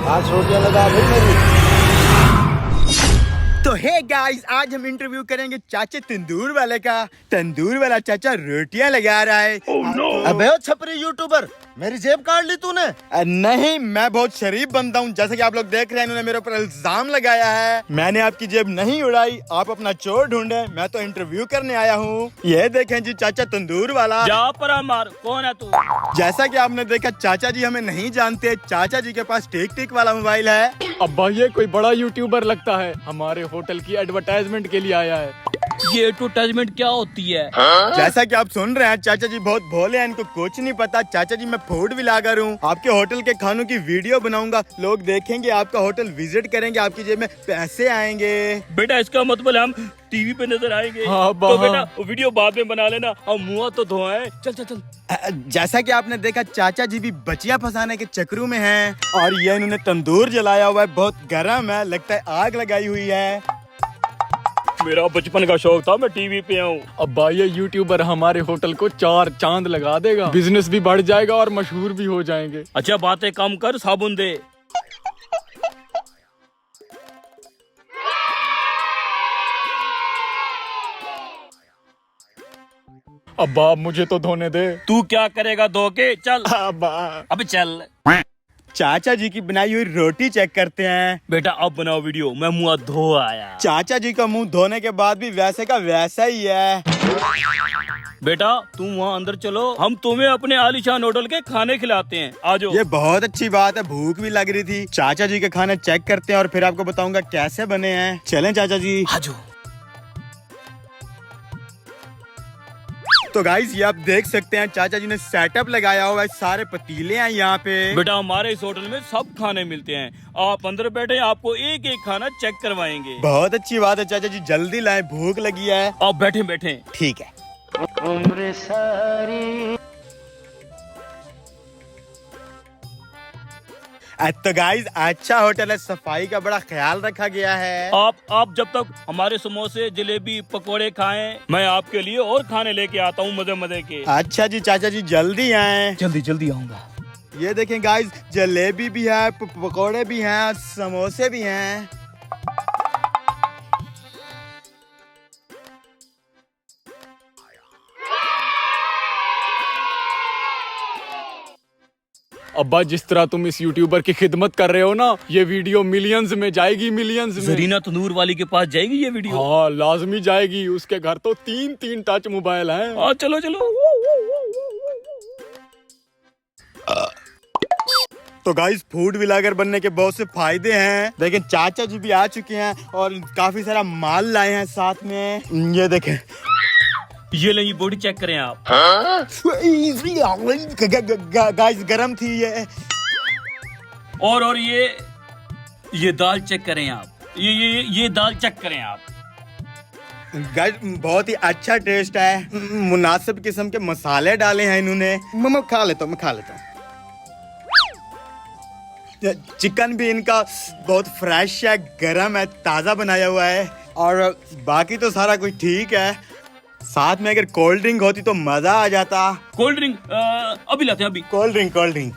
आज रोटियां लगा भाई मेरी। तो हे गाइस, आज हम इंटरव्यू करेंगे चाचा तंदूर वाले का। तंदूर वाला चाचा रोटियां लगा रहा है। अबे ओ छपरी यूट्यूबर, मेरी जेब काट ली तूने। नहीं, मैं बहुत शरीफ बंदा हूँ। जैसे कि आप लोग देख रहे हैं, इन्होंने मेरे ऊपर इल्जाम लगाया है। मैंने आपकी जेब नहीं उड़ाई, आप अपना चोर ढूंढे, मैं तो इंटरव्यू करने आया हूँ। ये देखें जी चाचा तंदूर वाला। जा पर मार, कौन है तू? जैसा कि आपने देखा, चाचा जी हमें नहीं जानते। चाचा जी के पास टिक टिक वाला मोबाइल है। अब्बा ये कोई बड़ा यूट्यूबर लगता है, हमारे होटल की एडवर्टाइजमेंट के लिए आया है। ये एडवर्टाइजमेंट क्या होती है? जैसा कि आप सुन रहे हैं, चाचा जी बहुत भोले हैं, इनको कुछ नहीं पता। चाचा जी मैं फूड व्लॉगर हूँ, आपके होटल के खानों की वीडियो बनाऊंगा। लोग देखेंगे, आपका होटल विजिट करेंगे, आपकी जेब में पैसे आएंगे। बेटा इसका मतलब हम टीवी पे नजर आएंगे। हाँ, तो बेटा वीडियो बाद में बना लेना, हम मुँह तो धोए। चल चल चल। जैसा कि आपने देखा, चाचा जी भी बचिया फंसाने के चक्करों में हैं। और ये इन्होंने तंदूर जलाया हुआ है, बहुत गर्म है, लगता है आग लगाई हुई है। मेरा बचपन का शौक था, मैं टीवी पे आऊँ। अब्बा ये यूट्यूबर हमारे होटल को 4 चांद लगा देगा, बिजनेस भी बढ़ जाएगा और मशहूर भी हो जाएंगे। अच्छा बातें कम कर, साबुन दे। अब्बा मुझे तो धोने दे। तू क्या करेगा धो के? चल अब्बा, अब चल। चाचा जी की बनाई हुई रोटी चेक करते हैं। बेटा अब बनाओ वीडियो, मैं मुँह धो आया। चाचा जी का मुंह धोने के बाद भी वैसे का वैसा ही है। बेटा तुम वहाँ अंदर चलो, हम तुम्हें अपने आलीशान होटल के खाने खिलाते हैं। आ जाओ। ये बहुत अच्छी बात है, भूख भी लग रही थी। चाचा जी के खाने चेक करते हैं और फिर आपको बताऊंगा कैसे बने हैं। चलें चाचा जी। आ जाओ। तो गाइस, ये आप देख सकते हैं, चाचा जी ने सेटअप लगाया हुआ है, सारे पतीले हैं यहाँ पे। बेटा हमारे इस होटल में सब खाने मिलते हैं, आप अंदर बैठे, आपको एक एक खाना चेक करवाएंगे। बहुत अच्छी बात है चाचा जी, जल्दी लाएं, भूख लगी है। आप बैठे बैठे। ठीक है। उम्र सारी तो गाइस, अच्छा होटल है, सफाई का बड़ा ख्याल रखा गया है। आप जब तक हमारे समोसे जलेबी पकोड़े खाएं, मैं आपके लिए और खाने लेके आता हूँ मजे मजे के। अच्छा जी चाचा जी, जल्दी आए। जल्दी जल्दी आऊंगा। ये देखें गाइस, जलेबी भी है, पकोड़े भी हैं, समोसे भी हैं। अब्बा जिस तरह तुम इस यूट्यूबर की खिदमत कर रहे हो ना, ये वीडियो मिलियंस में जाएगी, मिलियंस में। जरीना तंदूर वाली के पास जाएगी ये वीडियो। हाँ लाजमी जाएगी, उसके घर तो 3 टच मोबाइल हैं। हाँ चलो चलो। तो गाइस, फूड व्लॉगर बनने के बहुत से फायदे हैं। लेकिन चाचा जी भी आ चुके हैं और काफी सारा माल लाए हैं साथ में। ये देखें, ये ले, बॉडी चेक करें आप। गाइस गरम थी ये। और ये दाल चेक करें आप। ये दाल चेक करें आप। गाइस बहुत ही अच्छा टेस्ट है, मुनासिब किस्म के मसाले डाले हैं इन्होंने। मैं खा लेता हूँ। चिकन भी इनका बहुत फ्रेश है, गरम है, ताज़ा बनाया हुआ है। और बाकी तो सारा कुछ ठीक है। साथ में अगर कोल्ड ड्रिंक होती तो मजा आ जाता। कोल्ड ड्रिंक अभी लाते हैं, अभी। Cold drink.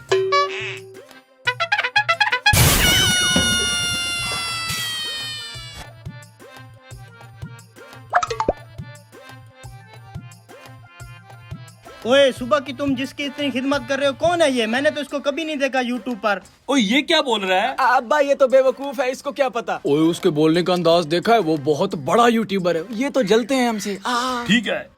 ओए सुबह की तुम जिसकी इतनी खिदमत कर रहे हो, कौन है ये? मैंने तो इसको कभी नहीं देखा यूट्यूब पर। ओ ये क्या बोल रहा है? अब्बा ये तो बेवकूफ है, इसको क्या पता। ओए उसके बोलने का अंदाज देखा है, वो बहुत बड़ा यूट्यूबर है, ये तो जलते हैं हमसे। ठीक है।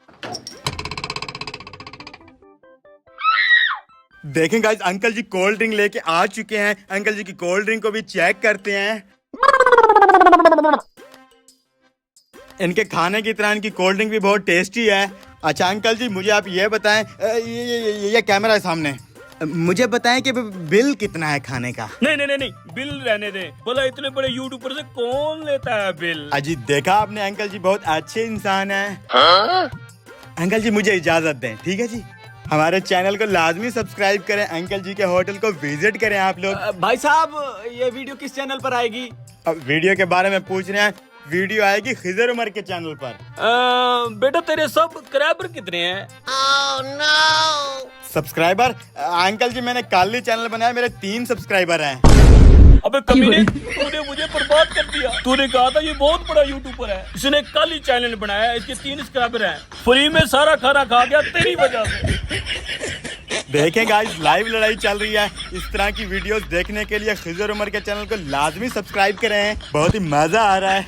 देखें गाइस, अंकल जी कोल्ड ड्रिंक लेके आ चुके हैं। अंकल जी की कोल्ड ड्रिंक को भी चेक करते हैं। इनके खाने की तरह इनकी कोल्ड ड्रिंक भी बहुत टेस्टी है। अच्छा अंकल जी, मुझे आप ये बताएं, ये कैमरा है सामने, मुझे बताएं कि बिल कितना है खाने का? नहीं, बिल रहने दे। बोला इतने बड़े यूट्यूबर से कौन लेता है बिल? अजी देखा आपने, अंकल जी बहुत अच्छे इंसान हैं। अंकल जी मुझे इजाजत दें, ठीक है जी। हमारे चैनल को लाजमी सब्सक्राइब करें, अंकल जी के होटल को विजिट करें आप लोग। भाई साहब ये वीडियो किस चैनल पर आएगी? अब वीडियो के बारे में पूछ रहे हैं, वीडियो आएगी खिजर उमर के चैनल पर। बेटा तेरे सब्सक्राइबर कितने हैं? सब्सक्राइबर अंकल जी, मैंने कल ही चैनल बनाया, मेरे 3 सब्सक्राइबर हैं। अबे कमीने, तूने मुझे बर्बाद कर दिया। तूने कहा था ये बहुत बड़ा यूट्यूबर है, इसने कल ही चैनल बनाया है, इसके 3 सब्सक्राइबर हैं, फ्री में सारा खाना खा गया तेरी वजह से। देखें गाइस, लाइव लड़ाई चल रही है। इस तरह की वीडियोस देखने के लिए खिजर उमर के चैनल को लाजमी सब्सक्राइब करें, बहुत ही मजा आ रहा है।